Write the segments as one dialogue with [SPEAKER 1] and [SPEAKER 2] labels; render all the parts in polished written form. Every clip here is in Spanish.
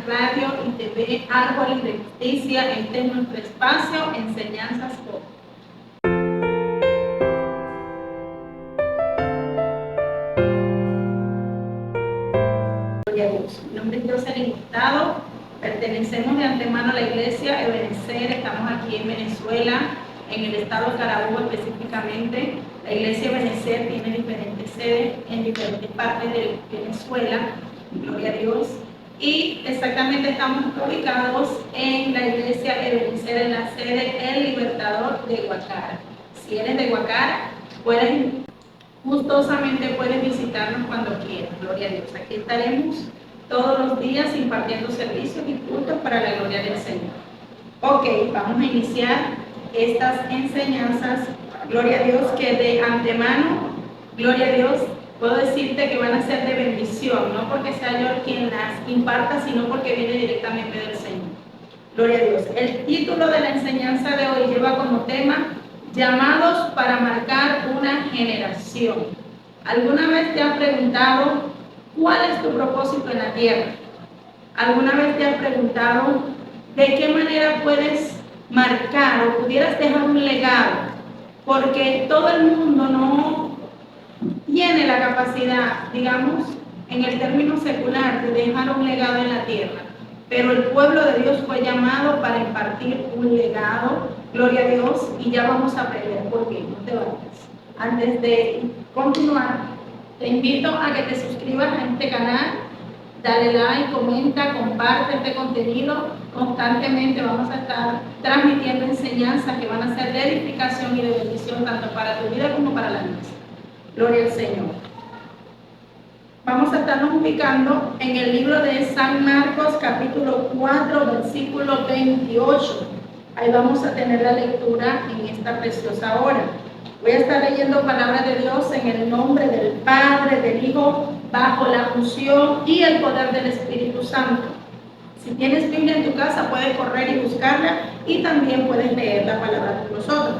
[SPEAKER 1] Radio y TV Árboles de Justicia. Este es nuestro espacio, Enseñanzas Pop. Gloria a Dios. Mi nombre es Jocelyn Hurtado. Pertenecemos de antemano a la iglesia Ebenezer. Estamos aquí en Venezuela, en el estado de Carabobo específicamente. La iglesia Ebenezer tiene diferentes sedes en diferentes partes de Venezuela. Gloria a Dios. Y exactamente estamos ubicados en la iglesia Ebenezer, en la sede El Libertador de Guacara. Si eres de Guacara, gustosamente puedes visitarnos cuando quieras. Gloria a Dios. Aquí estaremos todos los días impartiendo servicios y cultos para la gloria del Señor. Ok, vamos a iniciar estas enseñanzas. Gloria a Dios, que de antemano, gloria a Dios, puedo decirte que van a ser de bendición, no porque sea yo quien las imparta, sino porque viene directamente del Señor. Gloria a Dios. El título de la enseñanza de hoy lleva como tema llamados para marcar una generación. ¿Alguna vez te has preguntado cuál es tu propósito en la tierra? ¿Alguna vez te has preguntado de qué manera puedes marcar o pudieras dejar un legado? Porque todo el mundo no tiene la capacidad, digamos, en el término secular, de dejar un legado en la tierra. Pero el pueblo de Dios fue llamado para impartir un legado. Gloria a Dios. Y ya vamos a aprender por qué. No te vayas. Antes de continuar, te invito a que te suscribas a este canal. Dale like, comenta, comparte este contenido. Constantemente vamos a estar transmitiendo enseñanzas que van a ser de edificación y de bendición tanto para tu vida como para la nuestra. Gloria al Señor. Vamos a estarnos ubicando en el libro de San Marcos, capítulo 4, versículo 28. Ahí vamos a tener la lectura en esta preciosa hora. Voy a estar leyendo palabra de Dios en el nombre del Padre, del Hijo, bajo la unción y el poder del Espíritu Santo. Si tienes Biblia en tu casa, puedes correr y buscarla y también puedes leer la palabra con nosotros.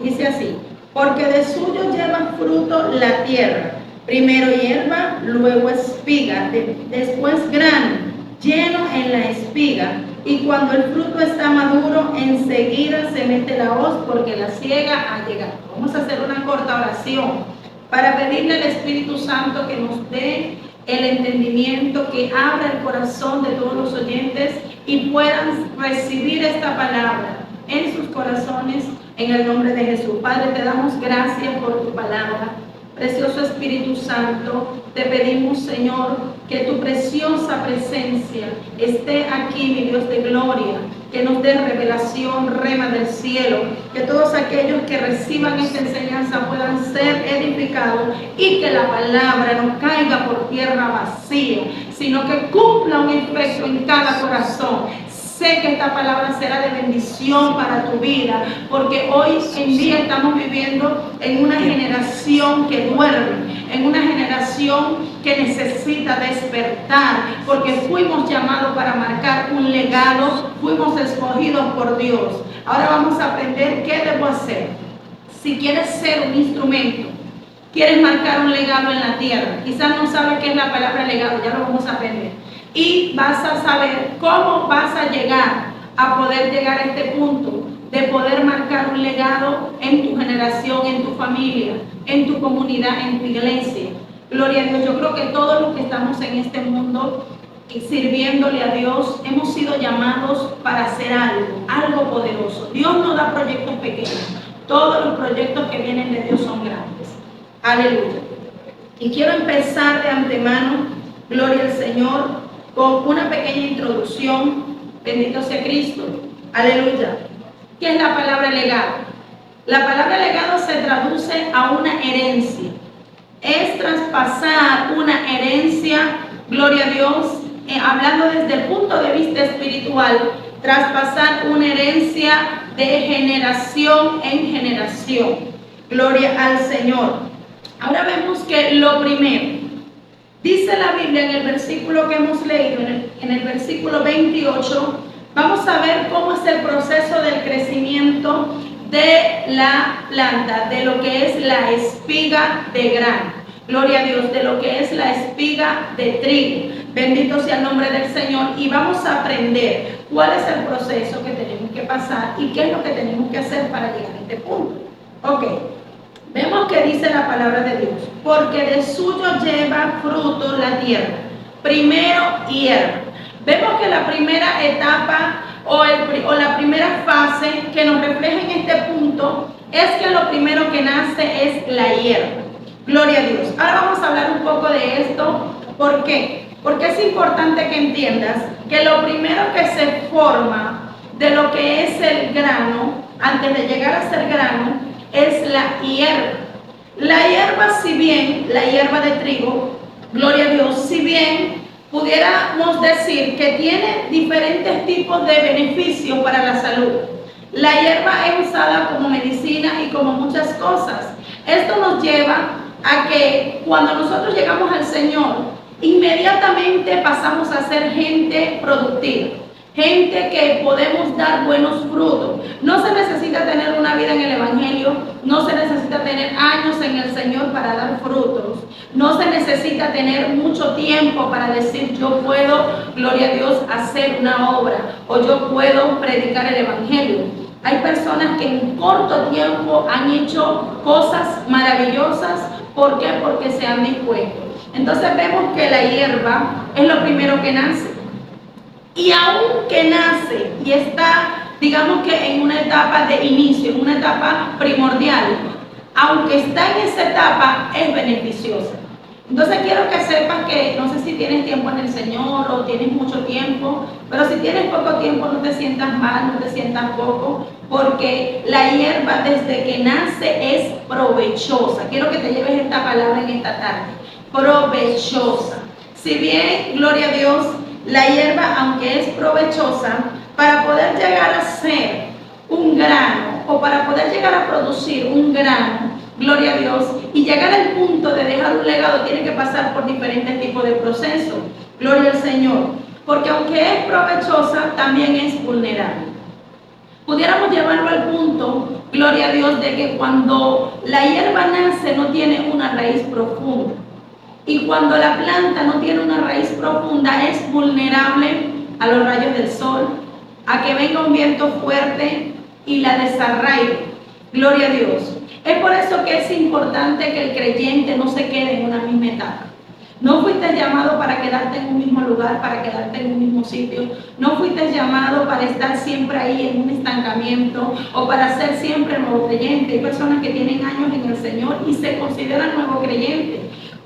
[SPEAKER 1] Dice así: porque de suyo lleva fruto la tierra, primero hierba, luego espiga, después grano, lleno en la espiga, y cuando el fruto está maduro, enseguida se mete la hoz, porque la siega ha llegado. Vamos a hacer una corta oración para pedirle al Espíritu Santo que nos dé el entendimiento, que abra el corazón de todos los oyentes y puedan recibir esta palabra en sus corazones, en el nombre de Jesús. Padre, te damos gracias por tu palabra. Precioso Espíritu Santo, te pedimos, Señor, que tu preciosa presencia esté aquí, mi Dios de gloria, que nos dé revelación, rema del cielo, que todos aquellos que reciban esta enseñanza puedan ser edificados y que la palabra no caiga por tierra vacía, sino que cumpla un efecto en cada corazón. Sé que esta palabra será de bendición para tu vida, porque hoy en día estamos viviendo en una generación que duerme, en una generación que necesita despertar, porque fuimos llamados para marcar un legado, fuimos escogidos por Dios. Ahora vamos a aprender qué debo hacer. Si quieres ser un instrumento, quieres marcar un legado en la tierra, quizás no sabes qué es la palabra legado, ya lo vamos a aprender. Y vas a saber cómo vas a llegar a poder llegar a este punto de poder marcar un legado en tu generación, en tu familia, en tu comunidad, en tu iglesia. Gloria a Dios. Yo creo que todos los que estamos en este mundo y sirviéndole a Dios hemos sido llamados para hacer algo poderoso. Dios no da proyectos pequeños. Todos los proyectos que vienen de Dios son grandes. Aleluya. Y quiero empezar de antemano, gloria al Señor, con una pequeña introducción. Bendito sea Cristo. Aleluya. ¿Qué es la palabra legado? La palabra legado se traduce a una herencia. Es traspasar una herencia, gloria a Dios, hablando desde el punto de vista espiritual, traspasar una herencia de generación en generación. Gloria al Señor. Ahora vemos que lo primero, dice la Biblia en el versículo que hemos leído, en el versículo 28, vamos a ver cómo es el proceso del crecimiento de la planta, de lo que es la espiga de grano. Gloria a Dios, de lo que es la espiga de trigo. Bendito sea el nombre del Señor, y vamos a aprender cuál es el proceso que tenemos que pasar y qué es lo que tenemos que hacer para llegar a este punto. Ok, vemos que dice la palabra de Dios, porque de suyo lleva fruto la tierra, primero hierba. Vemos que la primera etapa o la primera fase que nos refleja en este punto es que lo primero que nace es la hierba. Gloria a Dios. Ahora vamos a hablar un poco de esto. ¿Por qué? Porque es importante que entiendas que lo primero que se forma de lo que es el grano, antes de llegar a ser grano, es la hierba. La hierba, si bien, la hierba de trigo, gloria a Dios, si bien pudiéramos decir que tiene diferentes tipos de beneficios para la salud. La hierba es usada como medicina y como muchas cosas. Esto nos lleva a que cuando nosotros llegamos al Señor, inmediatamente pasamos a ser gente productiva, gente que podemos dar buenos frutos. No se necesita tener una vida en el Evangelio, no se necesita tener años en el Señor para dar frutos, no se necesita tener mucho tiempo para decir yo puedo, gloria a Dios, hacer una obra o yo puedo predicar el Evangelio. Hay personas que en corto tiempo han hecho cosas maravillosas. ¿Por qué? Porque se han dispuesto. Entonces vemos que la hierba es lo primero que nace. Y aunque nace y está, digamos que en una etapa de inicio, en una etapa primordial, aunque está en esa etapa, es beneficiosa. Entonces quiero que sepas que, no sé si tienes tiempo en el Señor o tienes mucho tiempo, pero si tienes poco tiempo no te sientas mal, no te sientas poco, porque la hierba desde que nace es provechosa. Quiero que te lleves esta palabra en esta tarde, provechosa. Si bien, gloria a Dios, la hierba, aunque es provechosa, para poder llegar a ser un grano o para poder llegar a producir un grano, gloria a Dios, y llegar al punto de dejar un legado, tiene que pasar por diferentes tipos de procesos. Gloria al Señor. Porque aunque es provechosa, también es vulnerable. Pudiéramos llevarlo al punto, gloria a Dios, de que cuando la hierba nace no tiene una raíz profunda. Y cuando la planta no tiene una raíz profunda, es vulnerable a los rayos del sol, a que venga un viento fuerte y la desarraigue. Gloria a Dios. Es por eso que es importante que el creyente no se quede en una misma etapa. No fuiste llamado para quedarte en un mismo lugar, para quedarte en un mismo sitio. No fuiste llamado para estar siempre ahí en un estancamiento o para ser siempre nuevo creyente. Hay personas que tienen años en el Señor y se consideran nuevo creyente.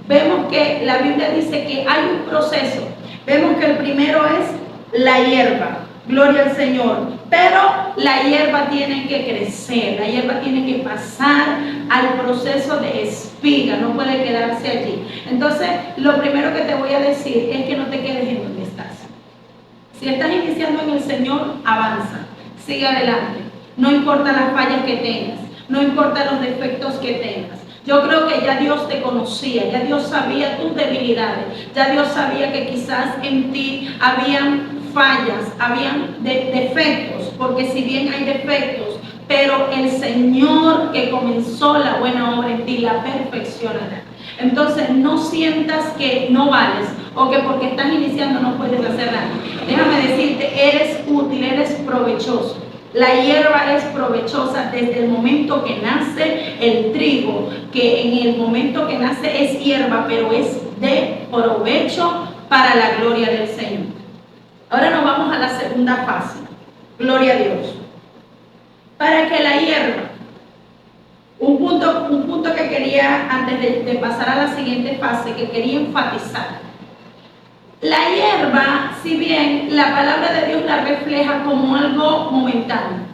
[SPEAKER 1] Vemos que la Biblia dice que hay un proceso. Vemos que el primero es la hierba. Gloria al Señor. Pero la hierba tiene que crecer, la hierba tiene que pasar al proceso de espiga, no puede quedarse allí. Entonces, lo primero que te voy a decir es que no te quedes en donde estás. Si estás iniciando en el Señor, avanza, sigue adelante. No importa las fallas que tengas, no importa los defectos que tengas. Yo creo que ya Dios te conocía, ya Dios sabía tus debilidades, ya Dios sabía que quizás en ti habían fallas, habían defectos, porque si bien hay defectos, pero el Señor que comenzó la buena obra en ti la perfeccionará. Entonces no sientas que no vales o que porque estás iniciando no puedes hacer nada. Déjame decirte, eres útil, eres provechoso. La hierba es provechosa desde el momento que nace el trigo, que en el momento que nace es hierba, pero es de provecho para la gloria del Señor. Ahora nos vamos a la segunda fase. Gloria a Dios. Para que la hierba, un punto que quería, antes de pasar a la siguiente fase, que quería enfatizar. La hierba, si bien la palabra de Dios la refleja como algo momentáneo,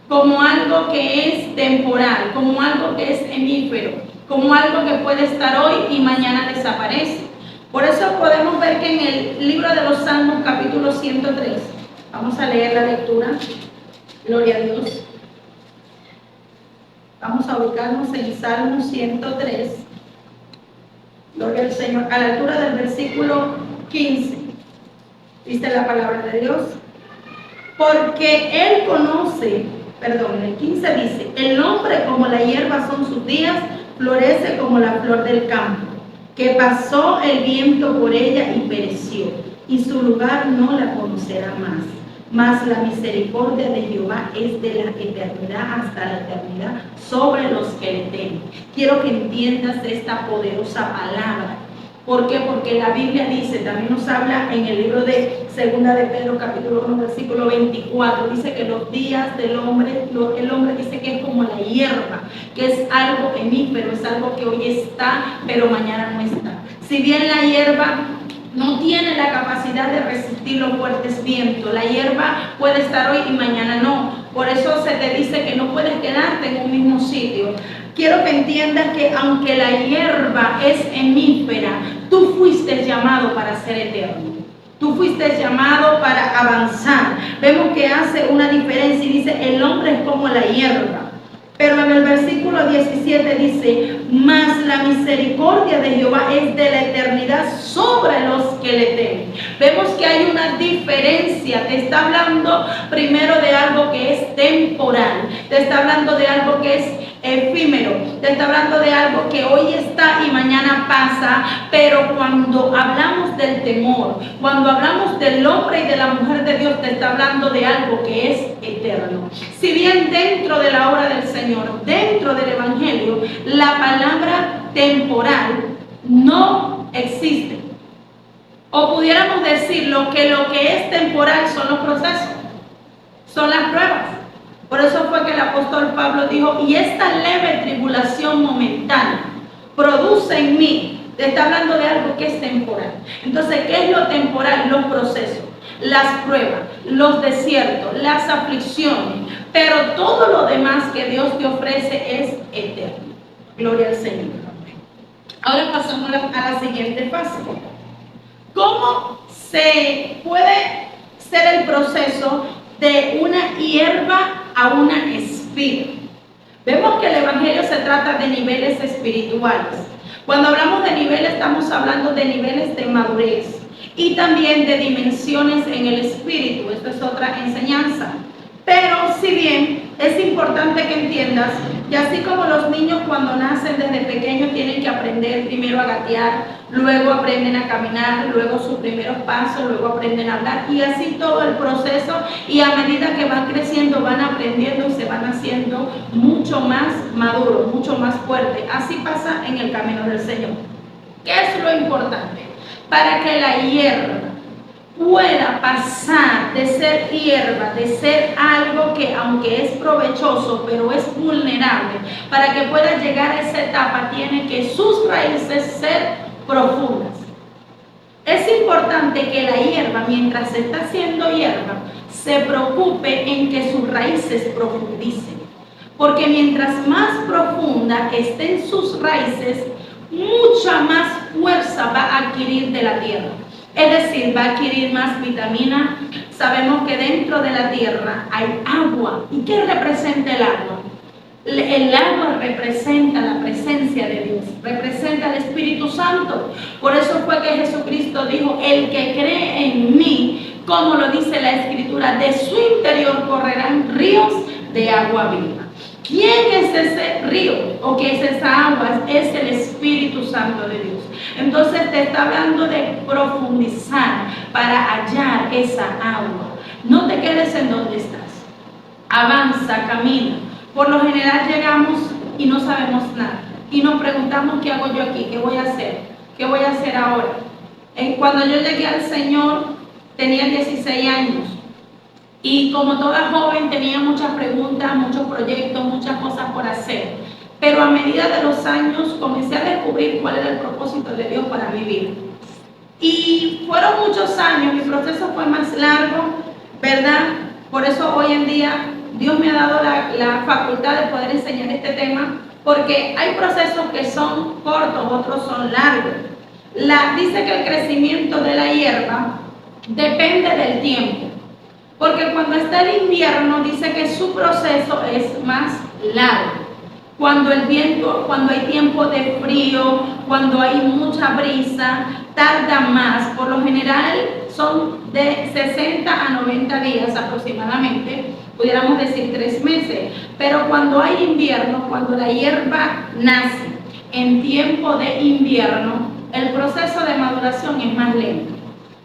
[SPEAKER 1] como algo que es temporal, como algo que es efímero, como algo que puede estar hoy y mañana desaparece. Por eso podemos ver que en el libro de los Salmos, capítulo 103, vamos a leer la lectura, gloria a Dios. Vamos a ubicarnos en Salmo 103, gloria al Señor, a la altura del versículo 15. Dice la palabra de Dios, porque Él conoce, el 15 dice, el hombre como la hierba son sus días, florece como la flor del campo. que pasó el viento por ella y pereció, y su lugar no la conocerá más. Mas la misericordia de Jehová es de la eternidad hasta la eternidad sobre los que le temen. Quiero que entiendas esta poderosa palabra. ¿Por qué? Porque la Biblia dice, también nos habla en el libro de Segunda de Pedro, capítulo 1, versículo 24, dice que los días del hombre, el hombre dice que es como la hierba, que es algo efímero, es algo que hoy está, pero mañana no está. Si bien la hierba no tiene la capacidad de resistir los fuertes vientos, la hierba puede estar hoy y mañana no. Por eso se te dice que no puedes quedarte en un mismo sitio. Quiero que entiendas que aunque la hierba es efímera, tú fuiste llamado para ser eterno. Tú fuiste llamado para avanzar. Vemos que hace una diferencia y dice, el hombre es como la hierba. Pero en el versículo 17 dice, mas la misericordia de Jehová es de la eternidad sobre los que le temen. Vemos que hay una diferencia. Te está hablando primero de algo que es temporal. Te está hablando de algo que es efímero. Te está hablando de algo que hoy está y mañana pasa. Pero cuando hablamos del temor, cuando hablamos del hombre y de la mujer de Dios, te está hablando de algo que es eterno. Si bien dentro de la obra del Señor, dentro del Evangelio, la palabra temporal no existe. O pudiéramos decir lo que es temporal son los procesos, son las pruebas. Por eso fue que el apóstol Pablo dijo, y esta leve tribulación momentánea produce en mí. Te está hablando de algo que es temporal. Entonces, ¿qué es lo temporal? Los procesos, las pruebas, los desiertos, las aflicciones. Pero todo lo demás que Dios te ofrece es eterno. Gloria al Señor. Ahora pasamos a la siguiente fase. ¿Cómo se puede ser el proceso de una hierba a una espiga? Vemos que el Evangelio se trata de niveles espirituales. Cuando hablamos de niveles, estamos hablando de niveles de madurez y también de dimensiones en el espíritu. Esto es otra enseñanza. Pero si bien es importante que entiendas que así como los niños cuando nacen desde pequeños tienen que aprender primero a gatear, luego aprenden a caminar, luego sus primeros pasos, luego aprenden a hablar y así todo el proceso, y a medida que van creciendo van aprendiendo y se van haciendo mucho más maduros, mucho más fuertes. Así pasa en el camino del Señor. ¿Qué es lo importante? Para que la hierba pueda pasar de ser hierba, de ser algo que aunque es provechoso, pero es vulnerable, para que pueda llegar a esa etapa tiene que sus raíces ser profundas. Es importante que la hierba, mientras se está haciendo hierba, se preocupe en que sus raíces profundicen, porque mientras más profunda estén sus raíces, mucha más fuerza va a adquirir de la tierra. Es decir, va a adquirir más vitamina. Sabemos que dentro de la tierra hay agua. ¿Y qué representa el agua? El agua representa la presencia de Dios, representa el Espíritu Santo. Por eso fue que Jesucristo dijo, el que cree en mí, como lo dice la Escritura, de su interior correrán ríos de agua viva. ¿Quién es ese río o qué es esa agua? Es el Espíritu Santo de Dios. Entonces te está hablando de profundizar para hallar esa agua. No te quedes en donde estás. Avanza, camina. Por lo general llegamos y no sabemos nada. Y nos preguntamos, ¿qué hago yo aquí? ¿Qué voy a hacer? ¿Qué voy a hacer ahora? Cuando yo llegué al Señor tenía 16 años. Y como toda joven tenía muchas preguntas, muchos proyectos, muchas cosas por hacer. Pero a medida de los años comencé a descubrir cuál era el propósito de Dios para mi vida. Y fueron muchos años, mi proceso fue más largo, ¿verdad? Por eso hoy en día Dios me ha dado la facultad de poder enseñar este tema, porque hay procesos que son cortos, otros son largos. Dice que el crecimiento de la hierba depende del tiempo. Porque cuando está el invierno, dice que su proceso es más largo. Cuando hay tiempo de frío, cuando hay mucha brisa, tarda más. Por lo general son de 60 a 90 días aproximadamente, pudiéramos decir 3 meses. Pero cuando hay invierno, cuando la hierba nace en tiempo de invierno, el proceso de maduración es más lento.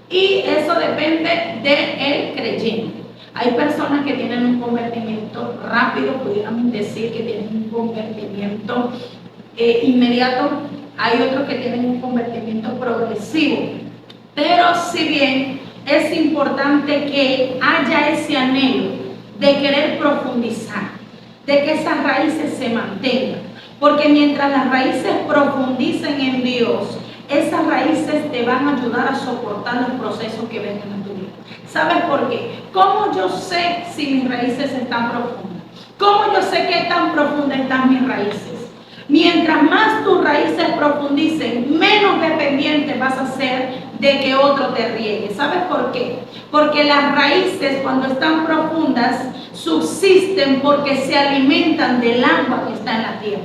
[SPEAKER 1] Y eso depende del creyente. Hay personas que tienen un convertimiento rápido, pudiéramos decir que tienen un convertimiento inmediato. Hay otros que tienen un convertimiento progresivo. Pero si bien es importante que haya ese anhelo de querer profundizar, de que esas raíces se mantengan, porque mientras las raíces profundicen en Dios, esas raíces te van a ayudar a soportar los procesos que vengan en tu vida. ¿Sabes por qué? ¿Cómo yo sé si mis raíces están profundas? ¿Cómo yo sé qué tan profundas están mis raíces? Mientras más tus raíces profundicen, menos dependiente vas a ser de que otro te riegue. ¿Sabes por qué? Porque las raíces, cuando están profundas, subsisten porque se alimentan del agua que está en la tierra.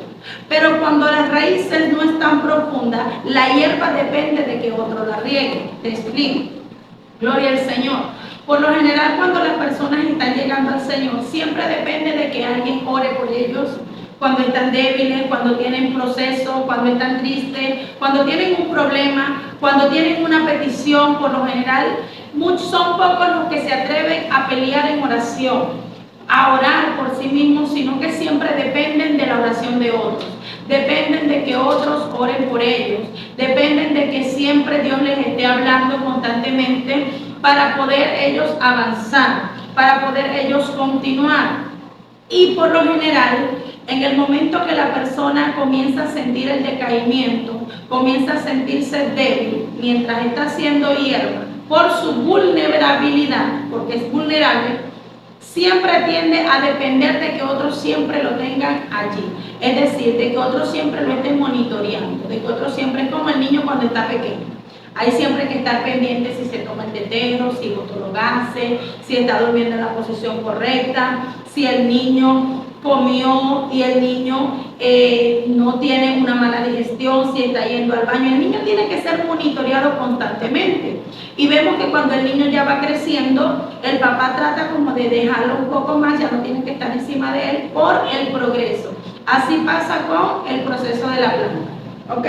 [SPEAKER 1] Pero cuando las raíces no están profundas, la hierba depende de que otro la riegue. Te explico. Gloria al Señor. Por lo general, cuando las personas están llegando al Señor, siempre depende de que alguien ore por ellos. Cuando están débiles, cuando tienen proceso, cuando están tristes, cuando tienen un problema, cuando tienen una petición, por lo general, son pocos los que se atreven a pelear en oración, a orar por sí mismos, sino que siempre dependen de la oración de otros. Dependen de que otros oren por ellos. Dependen de que siempre Dios les esté hablando constantemente para poder ellos avanzar, para poder ellos continuar. Y por lo general, en el momento que la persona comienza a sentir el decaimiento, comienza a sentirse débil, mientras está siendo hierba, por su vulnerabilidad, porque es vulnerable, siempre tiende a depender de que otros siempre lo tengan allí. Es decir, de que otros siempre lo estén monitoreando, de que otros siempre, es como el niño cuando está pequeño. Hay siempre que estar pendiente si se toma el tetero, si botó los gases, si está durmiendo en la posición correcta, si el niño comió y el niño no tiene una mala digestión, si está yendo al baño. El niño tiene que ser monitoreado constantemente. Y vemos que cuando el niño ya va creciendo, el papá trata como de dejarlo un poco más, ya no tiene que estar encima de él por el progreso. Así pasa con el proceso de la planta. ¿Ok?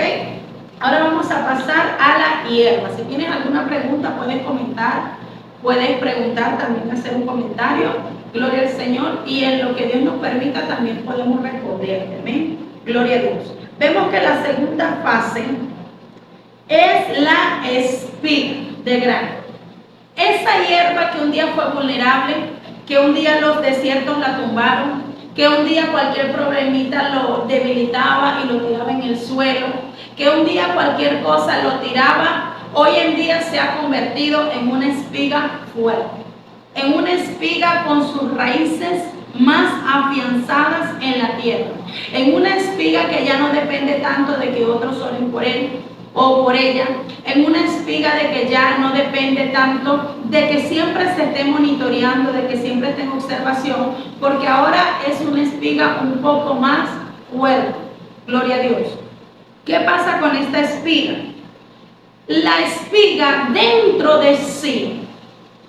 [SPEAKER 1] Ahora vamos a pasar a la hierba. Si tienes alguna pregunta, puedes comentar, puedes preguntar, también hacer un comentario. Gloria al Señor. Y en lo que Dios nos permita también podemos responder. Amén. Gloria a Dios. Vemos que la segunda fase es la espiga de grano. Esa hierba que un día fue vulnerable, que un día los desiertos la tumbaron, que un día cualquier problemita lo debilitaba y lo tiraba en el suelo, que un día cualquier cosa lo tiraba, hoy en día se ha convertido en una espiga fuerte, en una espiga con sus raíces más afianzadas en la tierra, en una espiga que ya no depende tanto de que otros oren por él o por ella, en una espiga de que ya no depende tanto de que siempre se esté monitoreando, de que siempre esté en observación, porque ahora es una espiga un poco más fuerte. Gloria a Dios. ¿Qué pasa con esta espiga? La espiga dentro de sí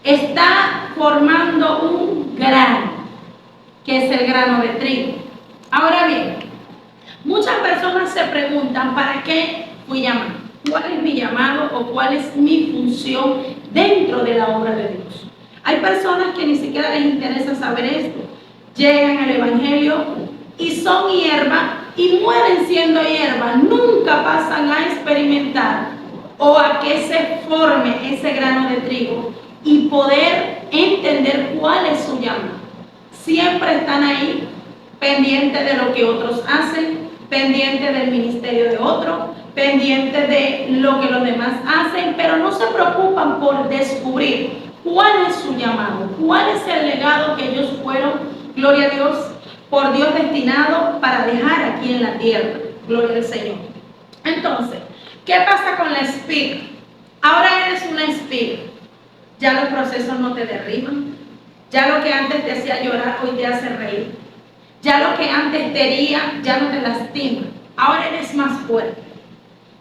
[SPEAKER 1] está formando un grano, que es el grano de trigo. Ahora bien, muchas personas se preguntan, ¿para qué fui llamado? ¿Cuál es mi llamado o cuál es mi función dentro de la obra de Dios? Hay personas que ni siquiera les interesa saber esto. Llegan al Evangelio y son hierba y mueren siendo hierba. Nunca pasan a experimentar o a que se forme ese grano de trigo y poder entender cuál es su llamado. Siempre están ahí pendientes de lo que otros hacen, pendientes del ministerio de otro, pendientes de lo que los demás hacen, pero no se preocupan por descubrir cuál es su llamado, cuál es el legado que ellos fueron, gloria a Dios, por Dios destinado para dejar aquí en la tierra. Gloria al Señor. Entonces, ¿qué pasa con la espiga? Ahora eres una espiga. Ya los procesos no te derriban. Ya lo que antes te hacía llorar, hoy te hace reír. Ya lo que antes te hería, ya no te lastima. Ahora eres más fuerte.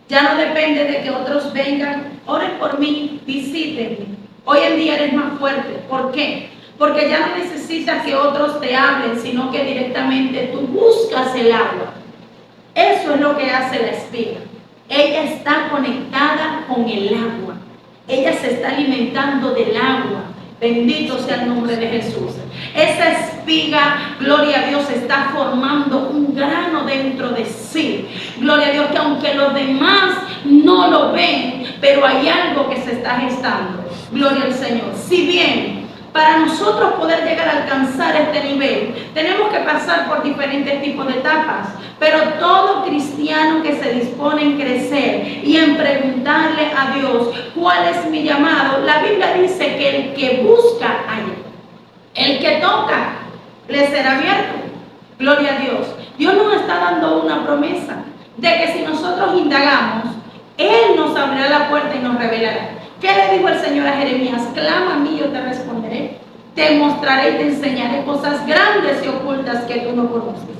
[SPEAKER 1] Ya no depende de que otros vengan, oren por mí, visítenme. Hoy en día eres más fuerte. ¿Por qué? Porque ya no necesitas que otros te hablen, sino que directamente tú buscas el agua. Eso es lo que hace la espiga. Ella está conectada con el agua. Ella se está alimentando del agua. Bendito sea el nombre de Jesús. Esa espiga, gloria a Dios, está formando un grano dentro de sí. Gloria a Dios, que aunque los demás no lo ven, pero hay algo que se está gestando. Gloria al Señor. Si bien para nosotros poder llegar a alcanzar este nivel, tenemos que pasar por diferentes tipos de etapas. Pero todo cristiano que se dispone en crecer y en preguntarle a Dios cuál es mi llamado, la Biblia dice que el que busca halla, el que toca le será abierto. Gloria a Dios. Dios nos está dando una promesa de que si nosotros indagamos, Él nos abrirá la puerta y nos revelará. ¿Qué le dijo el Señor a Jeremías? Clama a mí, yo te responderé. Te mostraré y te enseñaré cosas grandes y ocultas que tú no conoces.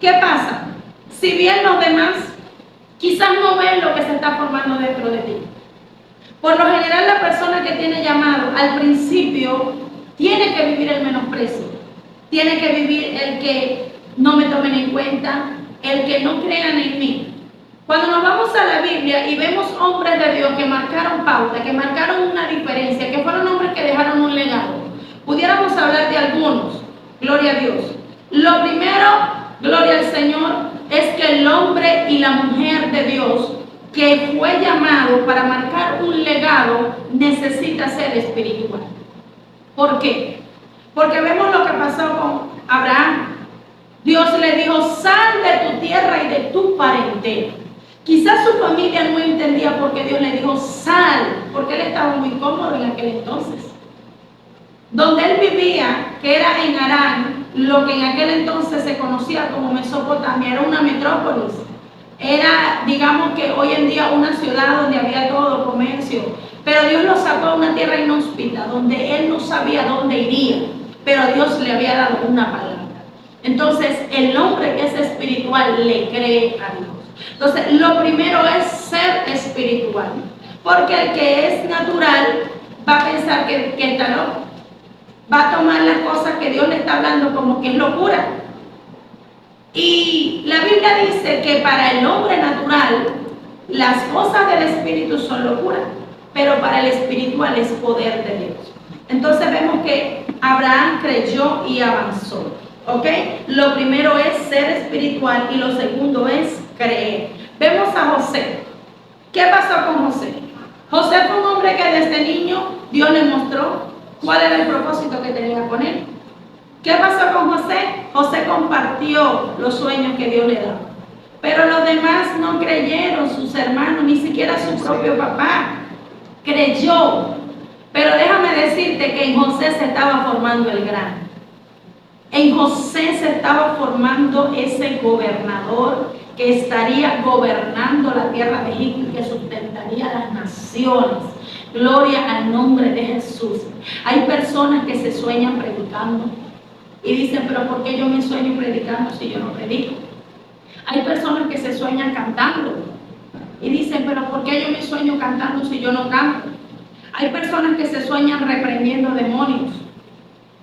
[SPEAKER 1] ¿Qué pasa? Si bien los demás quizás no ven lo que se está formando dentro de ti. Por lo general, la persona que tiene llamado al principio tiene que vivir el menosprecio. Tiene que vivir el que no me tomen en cuenta, el que no crean en mí. Cuando nos vamos a la Biblia y vemos hombres de Dios que marcaron pauta, que marcaron una diferencia, que fueron hombres que dejaron un legado, pudiéramos hablar de algunos. Gloria a Dios. Lo primero, gloria al Señor, es que el hombre y la mujer de Dios que fue llamado para marcar un legado necesita ser espiritual. ¿Por qué? Porque vemos lo que pasó con Abraham. Dios le dijo, sal de tu tierra y de tu parentela. Quizás su familia no entendía por qué Dios le dijo sal, porque él estaba muy cómodo en aquel entonces. Donde él vivía, que era en Harán, lo que en aquel entonces se conocía como Mesopotamia, era una metrópolis. Era, digamos que hoy en día, una ciudad donde había todo, comercio. Pero Dios lo sacó a una tierra inhóspita, donde él no sabía dónde iría, pero Dios le había dado una palabra. Entonces, el hombre que es espiritual le cree a Dios. Entonces, lo primero es ser espiritual, porque el que es natural va a pensar que está loco, va a tomar las cosas que Dios le está hablando como que es locura. Y la Biblia dice que para el hombre natural las cosas del espíritu son locura, pero para el espiritual es poder de Dios. Entonces vemos que Abraham creyó y avanzó. ¿Ok? Lo primero es ser espiritual y lo segundo es creer. Vemos a José. ¿Qué pasó con José? José fue un hombre que desde niño Dios le mostró cuál era el propósito que tenía con él. ¿Qué pasó con José? José compartió los sueños que Dios le daba. Pero los demás no creyeron, sus hermanos, ni siquiera su propio papá creyó. Pero déjame decirte que en José se estaba formando el grano. En José se estaba formando ese gobernador que estaría gobernando la tierra de Egipto y que sustentaría las naciones. Gloria al nombre de Jesús. Hay personas que se sueñan predicando y dicen, pero ¿por qué yo me sueño predicando si yo no predico? Hay personas que se sueñan cantando y dicen, pero ¿por qué yo me sueño cantando si yo no canto? Hay personas que se sueñan reprendiendo demonios,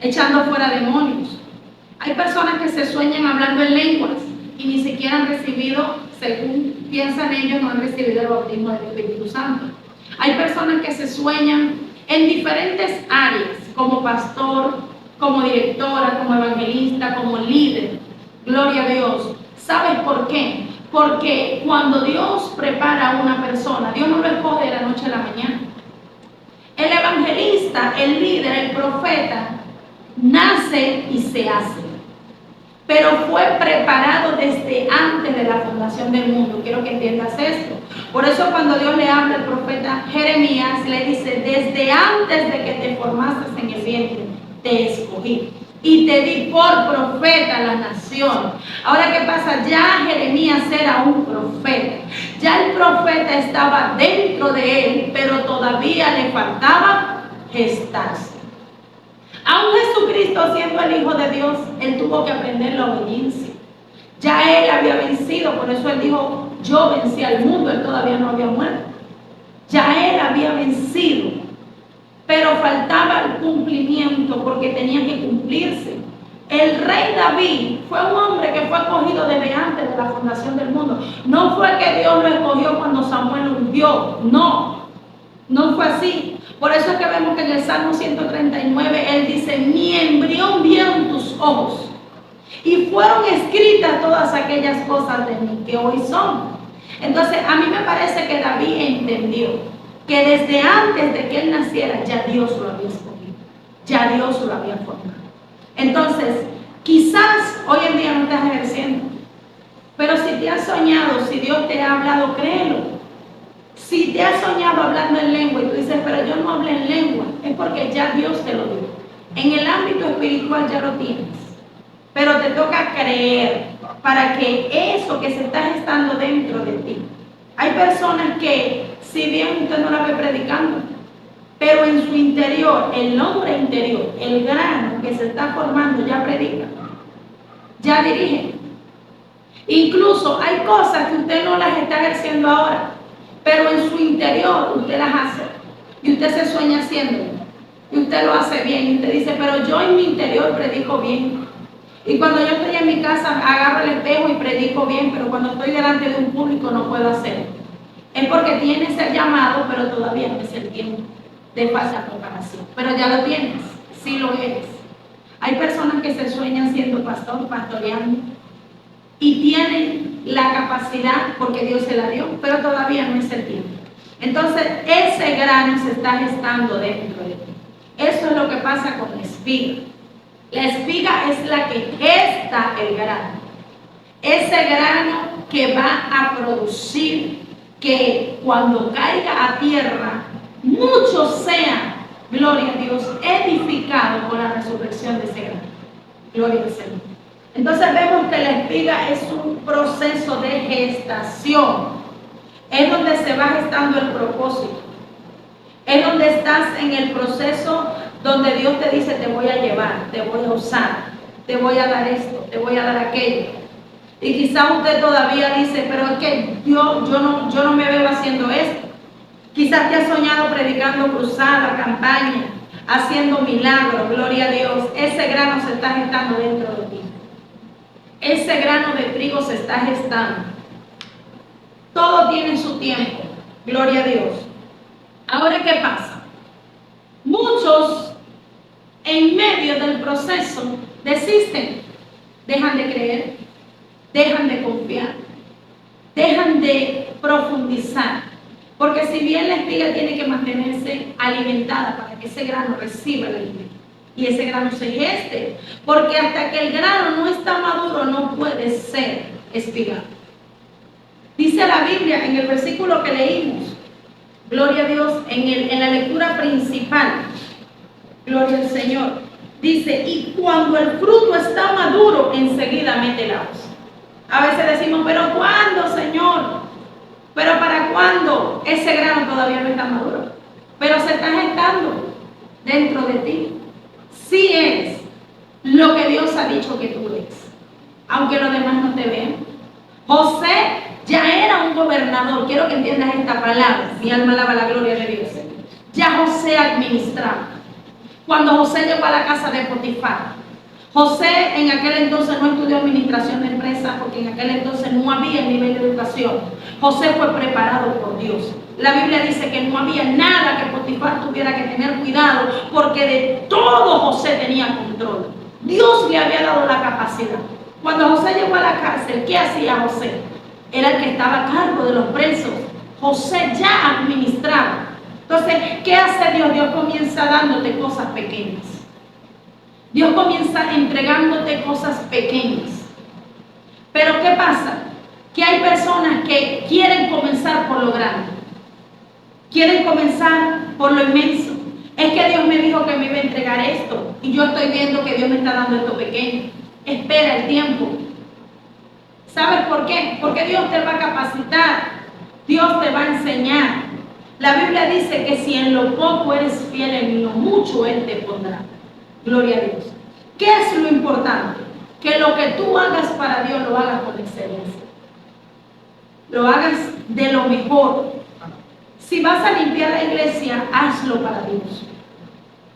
[SPEAKER 1] echando fuera demonios. Hay personas que se sueñan hablando en lenguas y ni siquiera han recibido, según piensan ellos, no han recibido el bautismo del Espíritu Santo. Hay personas que se sueñan en diferentes áreas, como pastor, como directora, como evangelista, como líder. Gloria a Dios. ¿Sabes por qué? Porque cuando Dios prepara a una persona, Dios no lo escoge de la noche a la mañana. El evangelista, el líder, el profeta, nace y se hace. Pero fue preparado desde antes de la fundación del mundo. Quiero que entiendas esto. Por eso cuando Dios le habla al profeta Jeremías, le dice, desde antes de que te formaste en el vientre, te escogí y te di por profeta a la nación. Ahora, ¿qué pasa? Ya Jeremías era un profeta. Ya el profeta estaba dentro de él, pero todavía le faltaba gestarse. Aún Jesucristo, siendo el Hijo de Dios, él tuvo que aprender la obediencia. Ya él había vencido, por eso él dijo, yo vencí al mundo, él todavía no había muerto. Ya él había vencido, pero faltaba el cumplimiento porque tenía que cumplirse. El rey David fue un hombre que fue escogido desde antes de la fundación del mundo. No fue que Dios lo escogió cuando Samuel lo ungió. No, no fue así. Por eso es que vemos que en el Salmo 139 él dice: mi embrión vieron tus ojos y fueron escritas todas aquellas cosas de mí que hoy son. Entonces a mí me parece que David entendió que desde antes de que él naciera ya Dios lo había escogido, ya Dios lo había formado. Entonces quizás hoy en día no estás ejerciendo, pero si te has soñado, si Dios te ha hablado, créelo. Si te has soñado hablando en lengua y tú dices, pero yo no hablé en lengua, es porque ya Dios te lo dio. En el ámbito espiritual ya lo tienes, pero te toca creer para que eso que se está gestando dentro de ti. Hay personas que, si bien usted no la ve predicando, pero en su interior, el hombre interior, el grano que se está formando ya predica, ya dirige. Incluso hay cosas que usted no las está ejerciendo ahora, pero en su interior usted las hace y usted se sueña haciéndolo y usted lo hace bien y usted dice, pero yo en mi interior predico bien. Y cuando yo estoy en mi casa agarro el espejo y predico bien, pero cuando estoy delante de un público no puedo hacerlo. Es porque tienes el llamado, pero todavía no es el tiempo de falta preparación. Pero ya lo tienes, sí lo eres. Hay personas que se sueñan siendo pastor, pastoreando, y tienen la capacidad porque Dios se la dio, pero todavía no es el tiempo. Entonces ese grano se está gestando dentro de ti. Eso es lo que pasa con la espiga. La espiga es la que gesta el grano. Ese grano que va a producir que cuando caiga a tierra, muchos sean, gloria a Dios, edificados por la resurrección de ese grano. Gloria al Señor. Entonces vemos que la espiga es un proceso de gestación. Es donde se va gestando el propósito. Es donde estás en el proceso donde Dios te dice, te voy a llevar, te voy a usar, te voy a dar esto, te voy a dar aquello. Y quizás usted todavía dice, pero es que yo no me veo haciendo esto. Quizás te has soñado predicando cruzada, campaña, haciendo milagros, gloria a Dios. Ese grano se está gestando dentro de ti. Ese grano de trigo se está gestando. Todo tiene su tiempo, gloria a Dios. Ahora, ¿qué pasa? Muchos en medio del proceso desisten, dejan de creer, dejan de confiar, dejan de profundizar, porque si bien la espiga tiene que mantenerse alimentada para que ese grano reciba el alimento y ese grano se geste, porque hasta que el grano no está maduro no puede ser espigado. Dice la Biblia en el versículo que leímos, gloria a Dios, en la lectura principal, gloria al Señor, dice, y cuando el fruto está maduro, enseguida mete la hoz. A veces decimos, pero ¿cuándo, Señor? ¿Pero para cuándo? Ese grano todavía no está maduro, pero se está gestando dentro de ti. Sí eres lo que Dios ha dicho que tú eres, aunque los demás no te vean. José ya era un gobernador, quiero que entiendas esta palabra, mi alma alaba la gloria de Dios. Ya José administraba. Cuando José llegó a la casa de Potifar, José en aquel entonces no estudió administración de empresas porque en aquel entonces no había el nivel de educación. José fue preparado por Dios. La Biblia dice que no había nada que Potifar tuviera que tener cuidado porque de todo José tenía control. Dios le había dado la capacidad. Cuando José llegó a la cárcel, ¿qué hacía José? Era el que estaba a cargo de los presos. José ya administraba. Entonces, ¿qué hace Dios? Dios comienza dándote cosas pequeñas. Dios comienza entregándote cosas pequeñas. Pero ¿qué pasa? Que hay personas que quieren comenzar por lo grande. Quieren comenzar por lo inmenso. Es que Dios me dijo que me iba a entregar esto y yo estoy viendo que Dios me está dando esto pequeño. Espera el tiempo. ¿Sabes por qué? Porque Dios te va a capacitar. Dios te va a enseñar. La Biblia dice que si en lo poco eres fiel, en lo mucho Él te pondrá. Gloria a Dios. ¿Qué es lo importante? Que lo que tú hagas para Dios lo hagas con excelencia. Lo hagas de lo mejor. Si vas a limpiar la iglesia, hazlo para Dios.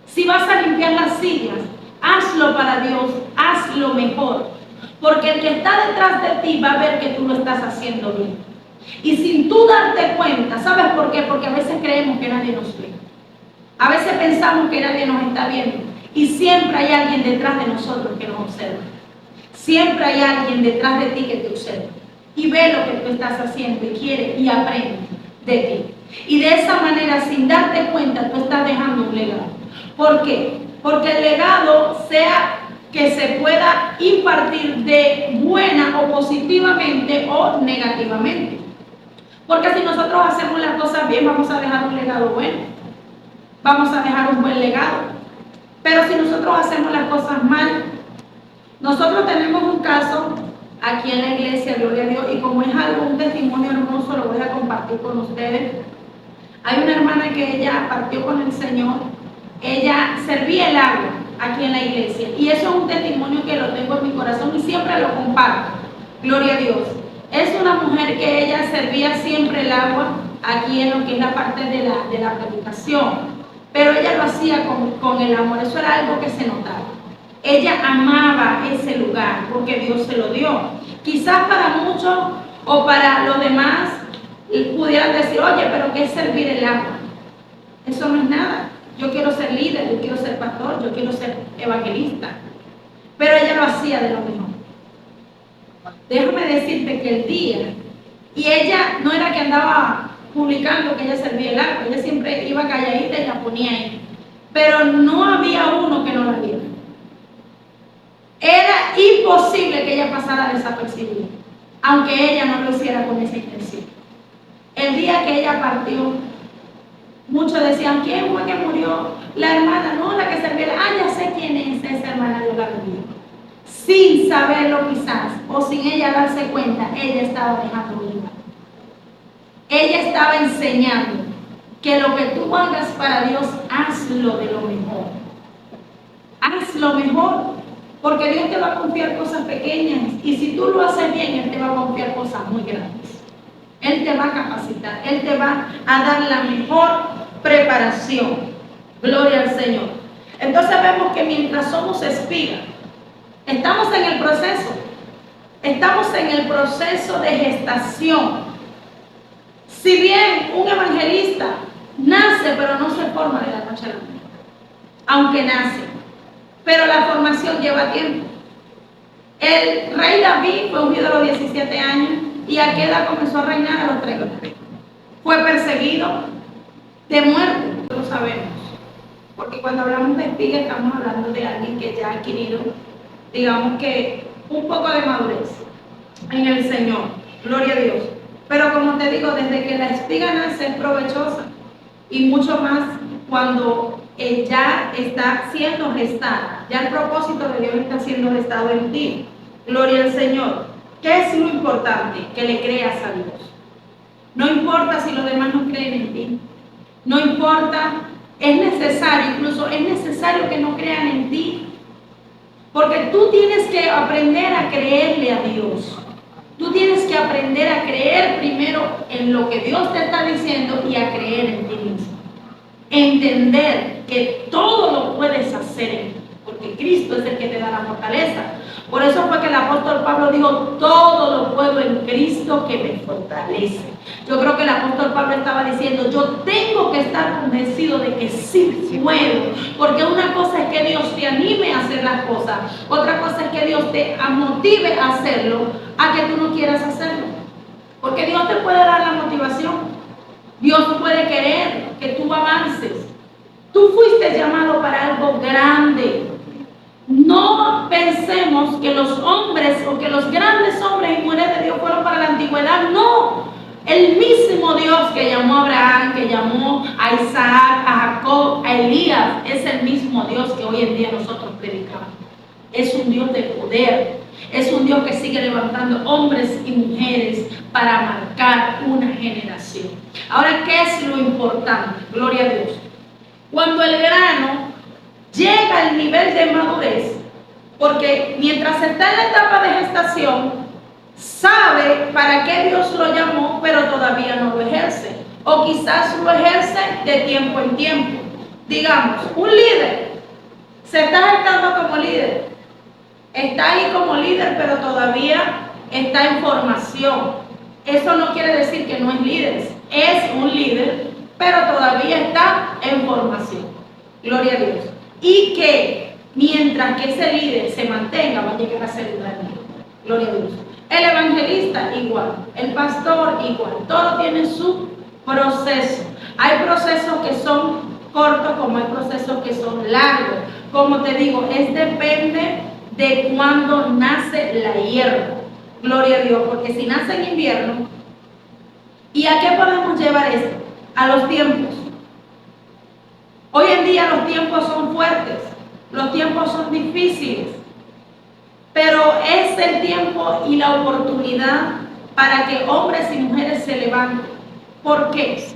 [SPEAKER 1] Si vas a limpiar las sillas, hazlo para Dios, hazlo haz lo mejor, porque el que está detrás de ti va a ver que tú lo estás haciendo bien. Y sin tú darte cuenta, ¿sabes por qué? Porque a veces creemos que nadie nos ve. A veces pensamos que nadie nos está viendo. Y siempre hay alguien detrás de nosotros que nos observa. Siempre hay alguien detrás de ti que te observa. Y ve lo que tú estás haciendo y quiere y aprende de ti. Y de esa manera, sin darte cuenta, tú estás dejando un legado. ¿Por qué? Porque el legado sea que se pueda impartir de buena o positivamente o negativamente. Porque si nosotros hacemos las cosas bien, vamos a dejar un legado bueno. Vamos a dejar un buen legado. Pero si nosotros hacemos las cosas mal, nosotros tenemos un caso aquí en la iglesia, gloria a Dios, y como es algo, un testimonio hermoso, lo voy a compartir con ustedes. Hay una hermana que ella partió con el Señor, ella servía el agua aquí en la iglesia, y eso es un testimonio que lo tengo en mi corazón y siempre lo comparto, gloria a Dios. Es una mujer que ella servía siempre el agua aquí en lo que es la parte de la predicación, pero ella lo hacía con el amor, eso era algo que se notaba. Ella amaba ese lugar porque Dios se lo dio. Quizás para muchos o para los demás pudieran decir, oye, pero ¿qué es servir el agua? Eso no es nada. Yo quiero ser líder, yo quiero ser pastor, yo quiero ser evangelista. Pero ella lo hacía de lo mejor. Déjame decirte que el día, y ella no era que andaba publicando que ella servía el agua, ella siempre iba calladita y la ponía ahí. Pero no había uno que no la viera. Era imposible que ella pasara desapercibida, aunque ella no lo hiciera con esa intención. El día que ella partió, muchos decían, ¿quién fue que murió? La hermana, no, la que servía. Ya sé quién es esa hermana, Dios la bendiga. Sin saberlo quizás, o sin ella darse cuenta, ella estaba dejando un legado. Ella estaba enseñando que lo que tú hagas para Dios, hazlo de lo mejor. Haz lo mejor. Porque Dios te va a confiar cosas pequeñas y si tú lo haces bien, Él te va a confiar cosas muy grandes. Él te va a capacitar, Él te va a dar la mejor preparación. Gloria al Señor. Entonces vemos que mientras somos espigas, estamos en el proceso de gestación. Si bien un evangelista nace, pero no se forma de la noche a la mañana, aunque nace. Pero la formación lleva tiempo. El rey David fue ungido a los 17 años y a qué edad comenzó a reinar a los 30. Fue perseguido de muerte, lo sabemos. Porque cuando hablamos de espiga estamos hablando de alguien que ya ha adquirido, digamos que, un poco de madurez en el Señor. Gloria a Dios. Pero como te digo, desde que la espiga nace es provechosa y mucho más cuando ya está siendo gestada, ya el propósito de Dios está siendo gestado en ti. Gloria al Señor. ¿Qué es lo importante? Que le creas a Dios. No importa si los demás no creen en ti. No importa, es necesario, incluso es necesario que no crean en ti. Porque tú tienes que aprender a creerle a Dios. Tú tienes que aprender a creer primero en lo que Dios te está diciendo y a creer en ti mismo. Entender que todo lo puedes hacer en ti, porque Cristo es el que te da la fortaleza. Por eso fue que el apóstol Pablo dijo, todo lo puedo en Cristo que me fortalece. Yo creo que el apóstol Pablo estaba diciendo, yo tengo que estar convencido de que sí puedo, porque una cosa es que Dios te anime a hacer las cosas, otra cosa es que Dios te motive a hacerlo, a que tú no quieras hacerlo, porque Dios te puede dar la motivación. Dios puede querer que tú avances. Tú fuiste llamado para algo grande. No pensemos que los hombres o que los grandes hombres y mujeres de Dios fueron para la antigüedad. No. El mismo Dios que llamó a Abraham, que llamó a Isaac, a Jacob, a Elías, es el mismo Dios que hoy en día nosotros predicamos. Es un Dios de poder. Es un Dios que sigue levantando hombres y mujeres para marcar una generación. Ahora, ¿qué es lo importante? Gloria a Dios. Cuando el grano llega al nivel de madurez, porque mientras está en la etapa de gestación, sabe para qué Dios lo llamó, pero todavía no lo ejerce. O quizás lo ejerce de tiempo en tiempo. Digamos, un líder se está gestando como líder. está ahí como líder, pero todavía está en formación. Eso no quiere decir que no es líder, es un líder, pero todavía está en formación. Gloria a Dios. Y que mientras que ese líder se mantenga, va a llegar a ser un gran líder. Gloria a Dios. El evangelista igual, el pastor igual, todo tiene su proceso. Hay procesos que son cortos, como hay procesos que son largos. Como te digo, depende de cuándo nace la hierba. Gloria a Dios, porque si nace en invierno, ¿y a qué podemos llevar esto? A los tiempos. Hoy en día los tiempos son fuertes, los tiempos son difíciles, pero es el tiempo y la oportunidad para que hombres y mujeres se levanten. ¿Por qué?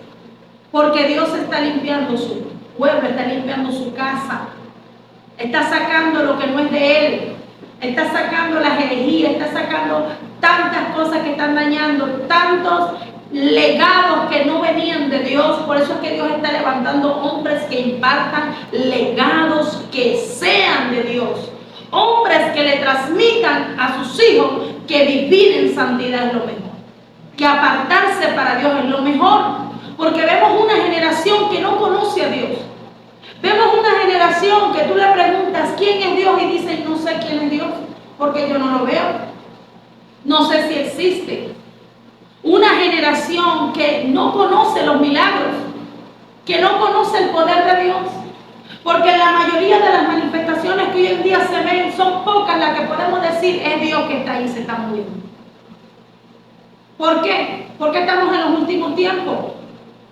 [SPEAKER 1] Porque Dios está limpiando su pueblo, está limpiando su casa, está sacando lo que no es de Él, está sacando las herejías, está sacando tantas cosas que están dañando, tantos legados que no venían de Dios. Por eso es que Dios está levantando hombres que impartan legados que sean de Dios, hombres que le transmitan a sus hijos que vivir en santidad es lo mejor, que apartarse para Dios es lo mejor, porque vemos una generación que no conoce a Dios. Vemos una generación que tú le preguntas quién es Dios y dicen no sé quién es Dios porque yo no lo veo, no sé si existe. Una generación que no conoce los milagros, que no conoce el poder de Dios, porque la mayoría de las manifestaciones que hoy en día se ven son pocas las que podemos decir es Dios que está ahí y se está moviendo. ¿Por qué? Porque estamos en los últimos tiempos.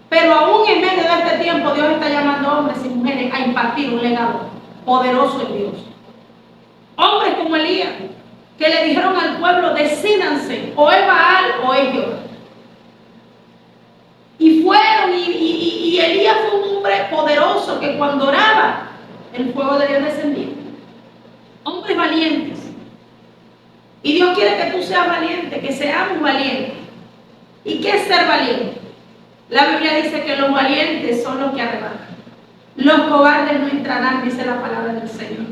[SPEAKER 1] Pero aún en medio de este tiempo Dios está llamando a hombres y mujeres a impartir un legado poderoso en Dios. Hombres como Elías, que le dijeron al pueblo, decídanse, o es Baal o es Jehová. Y fueron, y Elías fue un hombre poderoso que cuando oraba, el fuego de Dios descendía. Hombres valientes. Y Dios quiere que tú seas valiente, que seamos valientes. ¿Y qué es ser valiente? La Biblia dice que los valientes son los que arrebatan. Los cobardes no entrarán, dice la palabra del Señor.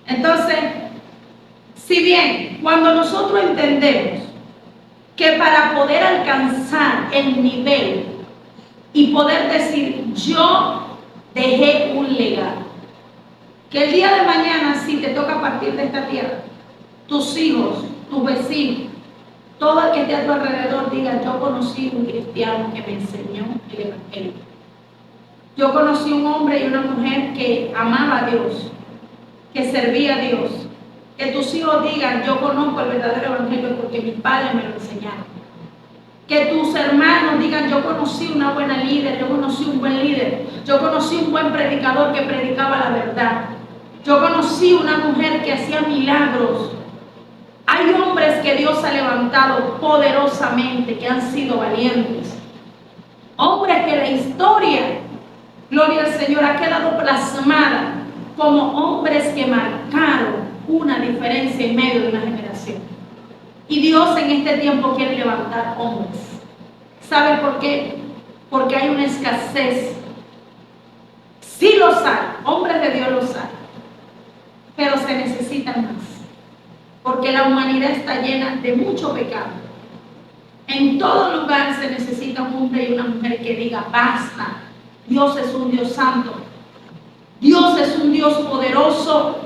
[SPEAKER 1] Entonces, si bien cuando nosotros entendemos que para poder alcanzar el nivel y poder decir yo dejé un legado, que el día de mañana si te toca partir de esta tierra, tus hijos, tus vecinos, todo el que esté a tu alrededor diga, yo conocí un cristiano que me enseñó el evangelio. Yo conocí un hombre y una mujer que amaba a Dios, que servía a Dios. Que tus hijos digan, yo conozco el verdadero evangelio porque mis padres me lo enseñaron. Que tus hermanos digan, yo conocí una buena líder, yo conocí un buen líder, yo conocí un buen predicador que predicaba la verdad. Yo conocí una mujer que hacía milagros. Hay hombres que Dios ha levantado poderosamente, que han sido valientes. Hombres que la historia, gloria al Señor, ha quedado plasmada como hombres que marcaron una diferencia en medio de una generación. Y Dios en este tiempo quiere levantar hombres. ¿Sabe por qué? Porque hay una escasez. Sí los hay, hombres de Dios los hay, pero se necesitan más. Porque la humanidad está llena de mucho pecado. En todo lugar se necesita un hombre y una mujer que diga, basta, Dios es un Dios santo. Dios es un Dios poderoso,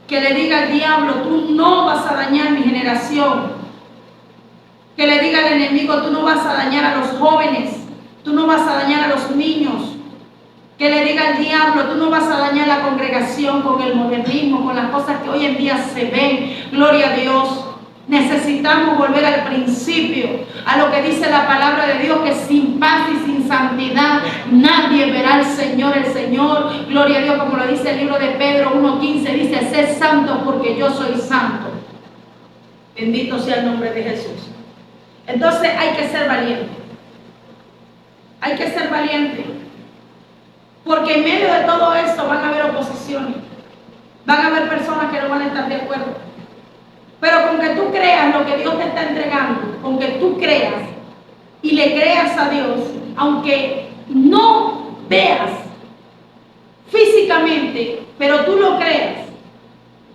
[SPEAKER 1] que le diga al diablo, tú no vas a dañar mi generación. Que le diga al enemigo, tú no vas a dañar a los jóvenes, tú no vas a dañar a los niños. Que le diga al diablo, tú no vas a dañar la congregación con el modernismo, con las cosas que hoy en día se ven. Gloria a Dios. Necesitamos volver al principio, a lo que dice la palabra de Dios, que sin paz y sin santidad nadie verá al Señor. El Señor, gloria a Dios, como lo dice el libro de Pedro 1:15, dice, sed santos porque yo soy santo. Bendito sea el nombre de Jesús. Entonces hay que ser valiente. Hay que ser valiente. Porque en medio de todo esto van a haber oposiciones. Van a haber personas que no van a estar de acuerdo. Pero con que tú creas lo que Dios te está entregando, con que tú creas y le creas a Dios, aunque no veas físicamente, pero tú lo creas,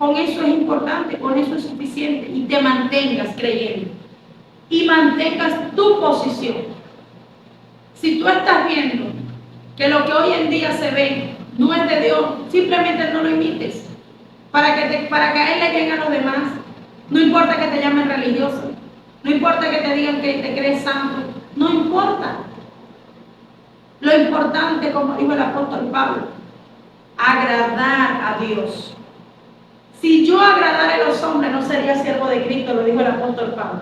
[SPEAKER 1] Con eso es importante, con eso es suficiente. Y te mantengas creyendo. Y mantengas tu posición. Si tú estás viendo que lo que hoy en día se ve no es de Dios, simplemente no lo imites. Para que a Él le lleguen a los demás. No importa que te llamen religioso. No importa que te digan que te crees santo. No importa. Lo importante, como dijo el apóstol Pablo, agradar a Dios. Si yo agradara a los hombres, no sería siervo de Cristo, lo dijo el apóstol Pablo.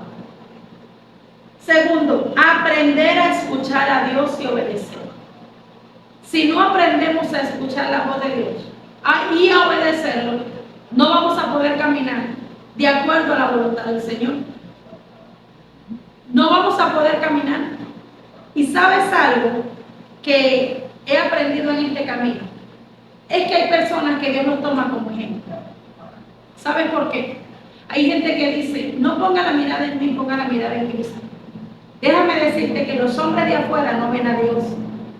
[SPEAKER 1] Segundo, aprender a escuchar a Dios y obedecer. Si no aprendemos a escuchar la voz de Dios y a obedecerlo, no vamos a poder caminar de acuerdo a la voluntad del Señor. No vamos a poder caminar. Y sabes algo que he aprendido en este camino, es que hay personas que Dios nos toma como ejemplo. ¿Sabes por qué? Hay gente que dice, no ponga la mirada en mí, ponga la mirada en Cristo. Déjame decirte que los hombres de afuera no ven a Dios,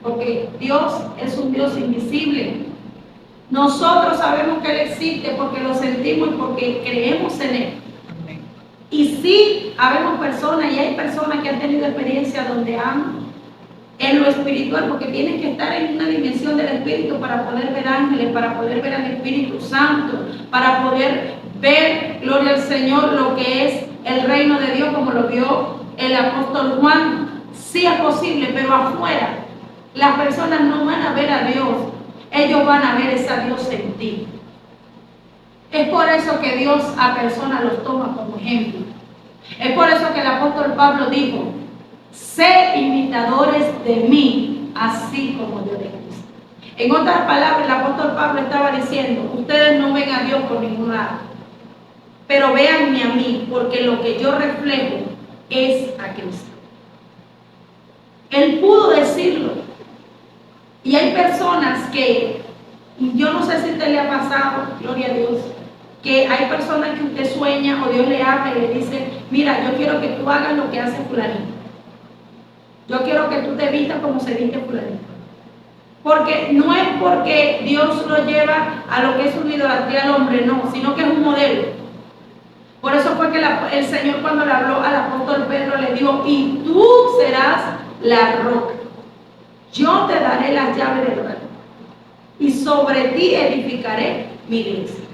[SPEAKER 1] porque Dios es un Dios invisible. Nosotros sabemos que Él existe porque lo sentimos y porque creemos en Él. Y sí, habemos personas y hay personas que han tenido experiencias donde han, en lo espiritual, porque tienen que estar en una dimensión del Espíritu para poder ver ángeles, para poder ver al Espíritu Santo, para poder ver, gloria al Señor, lo que es el reino de Dios, como lo vio el apóstol Juan. Sí es posible, pero afuera las personas no van a ver a Dios, ellos van a ver ese Dios en ti. Es por eso que Dios a personas los toma como ejemplo. Es por eso que el apóstol Pablo dijo, sé imitadores de mí, así como yo de Cristo. En otras palabras, el apóstol Pablo estaba diciendo, ustedes no ven a Dios por ningún lado, pero véanme a mí, porque lo que yo reflejo es a Cristo. Él pudo decirlo. Y hay personas que, yo no sé si a usted le ha pasado, gloria a Dios, que hay personas que usted sueña o Dios le habla y le dice, mira, yo quiero que tú hagas lo que hace fulanito. Yo quiero que tú te vistas como se viste fulanito. Porque no es porque Dios lo lleva a lo que es una idolatría al hombre, no, sino que es un modelo. Por eso fue que el Señor, cuando le habló al apóstol Pedro, le dijo, y tú serás la roca. Yo te daré las llaves del reino y sobre ti edificaré mi iglesia.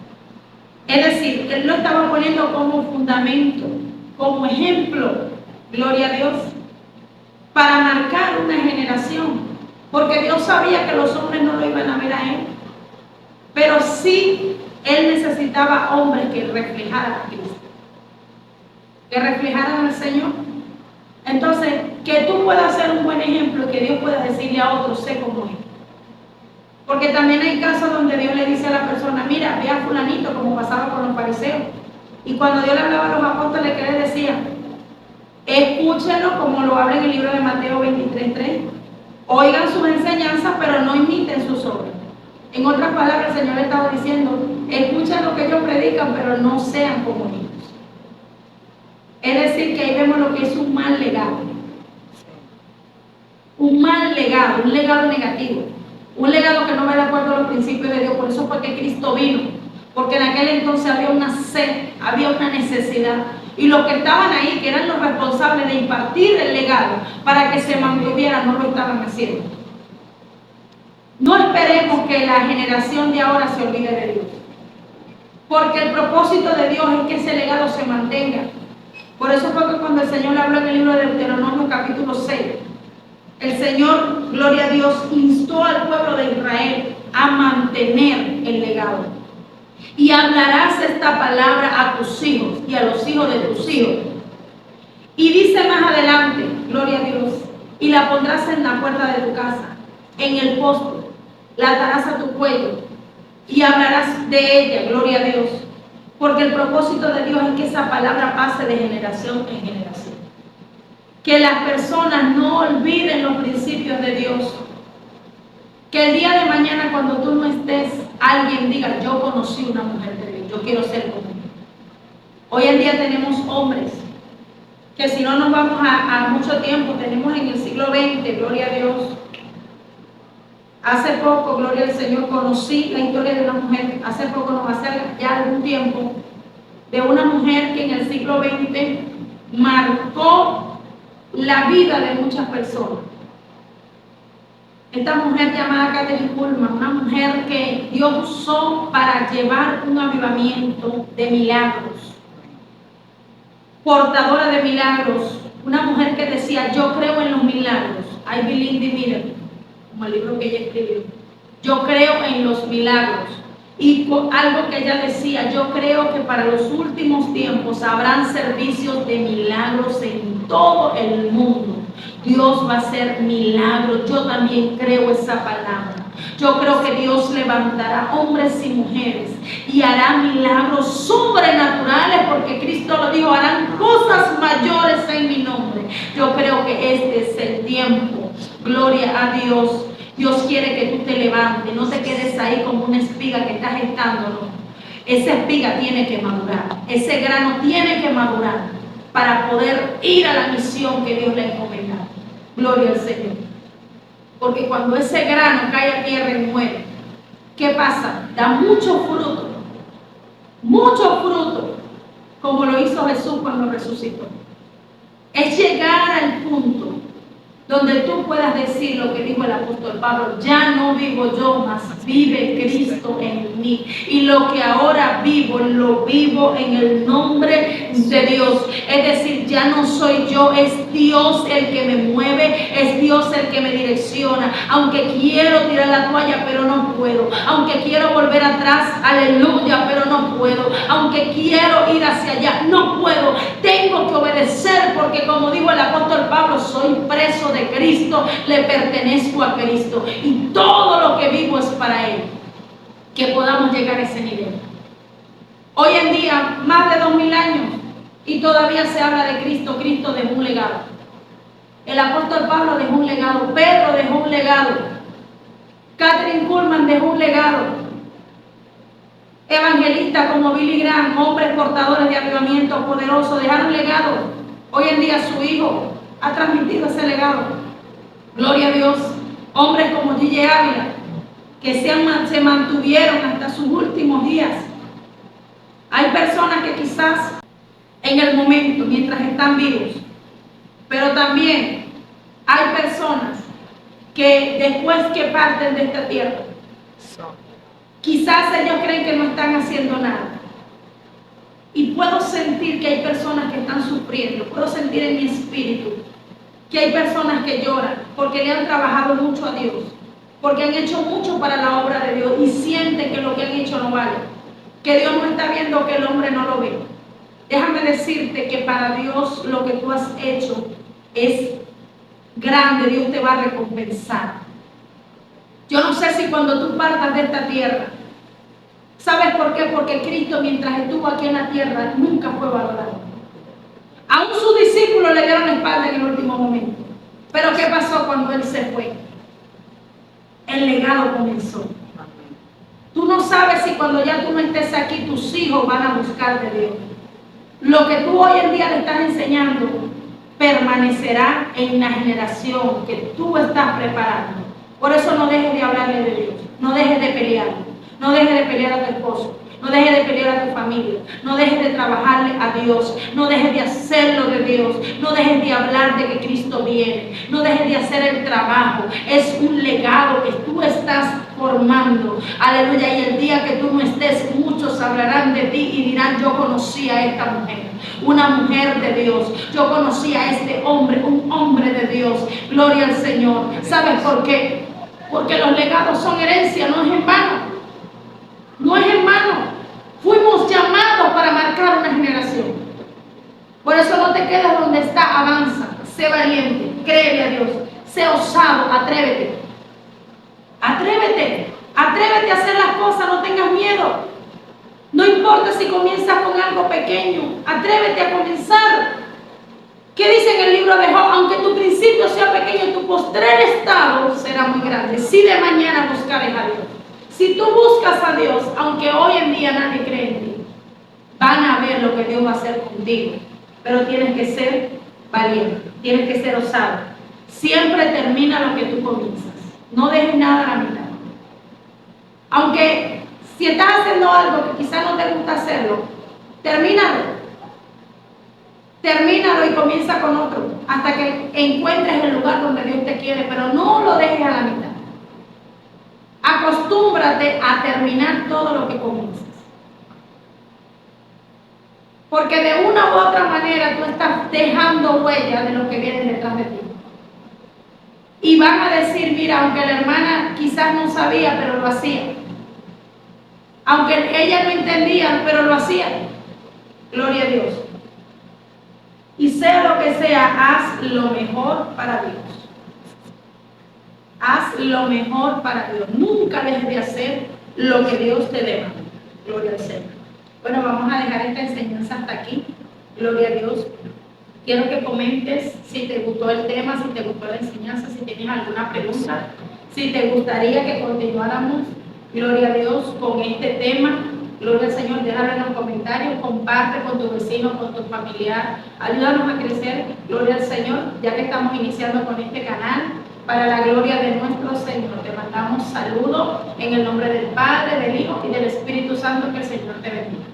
[SPEAKER 1] Es decir, Él lo estaba poniendo como fundamento, como ejemplo, gloria a Dios, para marcar una generación, porque Dios sabía que los hombres no lo iban a ver a Él, pero sí Él necesitaba hombres que reflejaran a Cristo, que reflejaran al Señor. Entonces, que tú puedas ser un buen ejemplo y que Dios pueda decirle a otros, sé como Él. Porque también hay casos donde Dios le dice a la persona, mira, ve a fulanito, como pasaba con los fariseos. Y cuando Dios le hablaba a los apóstoles, ¿qué les decía? Escúchenlo como lo habla en el libro de Mateo 23:3. Oigan sus enseñanzas, pero no imiten sus obras. En otras palabras, el Señor le estaba diciendo, escuchen lo que ellos predican, pero no sean como ellos. Es decir, que ahí vemos lo que es un mal legado. Un mal legado, un legado negativo. Un legado que no va de acuerdo a los principios de Dios. Por eso fue que Cristo vino. Porque en aquel entonces había una sed, había una necesidad. Y los que estaban ahí, que eran los responsables de impartir el legado para que se mantuviera, no lo estaban haciendo. No esperemos que la generación de ahora se olvide de Dios. Porque el propósito de Dios es que ese legado se mantenga. Por eso fue que cuando el Señor le habló en el libro de Deuteronomio capítulo 6, el Señor, gloria a Dios, instó al pueblo de Israel a mantener el legado. Y hablarás esta palabra a tus hijos y a los hijos de tus hijos. Y dice más adelante, gloria a Dios, y la pondrás en la puerta de tu casa, en el poste, la atarás a tu cuello y hablarás de ella, gloria a Dios. Porque el propósito de Dios es que esa palabra pase de generación en generación. Que las personas no olviden los principios de Dios. Que el día de mañana, cuando tú no estés, alguien diga, yo conocí una mujer de Dios, yo quiero ser como ella. Hoy en día tenemos hombres que, si no nos vamos a mucho tiempo, tenemos en el siglo XX, gloria a Dios. Hace poco, gloria al Señor, conocí la historia de una mujer, hace poco, no, hace ya algún tiempo de una mujer que en el siglo XX marcó la vida de muchas personas. Esta mujer llamada Kathryn Kuhlman, una mujer que Dios usó para llevar un avivamiento de milagros, portadora de milagros, una mujer que decía: yo creo en los milagros, I believe the miracle, como el libro que ella escribió. Yo creo en los milagros. Y algo que ella decía: yo creo que para los últimos tiempos habrán servicios de milagros en todo el mundo. Dios va a hacer milagros. Yo también creo esa palabra. Yo creo que Dios levantará hombres y mujeres y hará milagros sobrenaturales, porque Cristo lo dijo: harán cosas mayores en mi nombre. Yo creo que este es el tiempo. Gloria a Dios. Dios quiere que tú te levantes, no te quedes ahí como una espiga que está gestando, no. Esa espiga tiene que madurar, ese grano tiene que madurar para poder ir a la misión que Dios le ha encomendado. Gloria al Señor. Porque cuando ese grano cae a tierra y muere, ¿qué pasa? Da mucho fruto, como lo hizo Jesús cuando resucitó. Es llegar al punto donde tú puedas decir lo que dijo el apóstol Pablo: ya no vivo yo, mas vive Cristo en mí. Y lo que ahora vivo, lo vivo en el nombre de Dios. Es decir, ya no soy yo, es Dios el que me mueve, es Dios el que me direcciona. Aunque quiero tirar la toalla, pero no puedo. Aunque quiero volver atrás, aleluya, pero no puedo. Aunque quiero ir hacia allá, no puedo. Tengo que obedecer, porque como dijo el apóstol Pablo, soy preso de Cristo, le pertenezco a Cristo y todo lo que vivo es para Él. Que podamos llegar a ese nivel. Hoy en día, más de 2000 años y todavía se habla de Cristo. Cristo dejó un legado. El apóstol Pablo dejó un legado, Pedro dejó un legado, Kathryn Kuhlman dejó un legado, evangelistas como Billy Graham, hombres portadores de avivamiento poderoso, dejaron legado. Hoy en día su hijo ha transmitido ese legado. Gloria a Dios. Hombres como DJ Ávila, que se mantuvieron hasta sus últimos días. Hay personas que quizás en el momento, mientras están vivos, pero también hay personas que después que parten de esta tierra, quizás ellos creen que no están haciendo nada. Y puedo sentir que hay personas que están sufriendo, puedo sentir en mi espíritu que hay personas que lloran porque le han trabajado mucho a Dios, porque han hecho mucho para la obra de Dios y sienten que lo que han hecho no vale, que Dios no está viendo, que el hombre no lo ve. Déjame decirte que para Dios lo que tú has hecho es grande. Dios te va a recompensar. Yo no sé si cuando tú partas de esta tierra, ¿sabes por qué? Porque Cristo, mientras estuvo aquí en la tierra, nunca fue valorado. Aún sus discípulos le dieron la espalda en el último momento. Pero ¿qué pasó cuando Él se fue? El legado comenzó. Tú no sabes si cuando ya tú no estés aquí, tus hijos van a buscar de Dios. Lo que tú hoy en día le estás enseñando permanecerá en la generación que tú estás preparando. Por eso no dejes de hablarle de Dios, no dejes de pelear, no dejes de pelear a tu esposo, no dejes de pelear a tu familia, no dejes de trabajarle a Dios, no dejes de hacerlo de Dios, no dejes de hablar de que Cristo viene, no dejes de hacer el trabajo. Es un legado que tú estás formando, aleluya. Y el día que tú no estés, muchos hablarán de ti y dirán: yo conocí a esta mujer, una mujer de Dios, yo conocí a este hombre, un hombre de Dios. Gloria al Señor. ¿Sabes por qué? Porque los legados son herencia, no es en vano. No es en vano. Fuimos llamados para marcar una generación. Por eso no te quedes donde está, avanza, sé valiente, créele a Dios, sé osado, atrévete. Atrévete, atrévete a hacer las cosas, no tengas miedo. No importa si comienzas con algo pequeño, atrévete a comenzar. ¿Qué dice en el libro de Job? Aunque tu principio sea pequeño, tu postrer estado será muy grande. Si de mañana buscares a Dios. Si tú buscas a Dios, aunque hoy en día nadie cree en ti, van a ver lo que Dios va a hacer contigo. Pero tienes que ser valiente, tienes que ser osado. Siempre termina lo que tú comienzas. No dejes nada a la mitad. Aunque si estás haciendo algo que quizás no te hacerlo, termínalo. Termínalo y comienza con otro, hasta que encuentres el lugar donde Dios te quiere, pero no lo dejes a la mitad. Acostúmbrate a terminar todo lo que comienzas. Porque de una u otra manera tú estás dejando huella de lo que viene detrás de ti. Y van a decir, mira, aunque la hermana quizás no sabía, pero lo hacía. Aunque ella no entendía, pero lo hacía. Gloria a Dios. Y sea lo que sea, haz lo mejor para Dios. Haz lo mejor para Dios. Nunca dejes de hacer lo que Dios te demanda. Gloria al Señor. Bueno, vamos a dejar esta enseñanza hasta aquí. Gloria a Dios. Quiero que comentes si te gustó el tema, si te gustó la enseñanza, si tienes alguna pregunta, si te gustaría que continuáramos, gloria a Dios, con este tema. Gloria al Señor, déjalo en los comentarios, comparte con tu vecino, con tu familiar, ayúdanos a crecer, gloria al Señor, ya que estamos iniciando con este canal, para la gloria de nuestro Señor. Te mandamos saludos en el nombre del Padre, del Hijo y del Espíritu Santo, que el Señor te bendiga.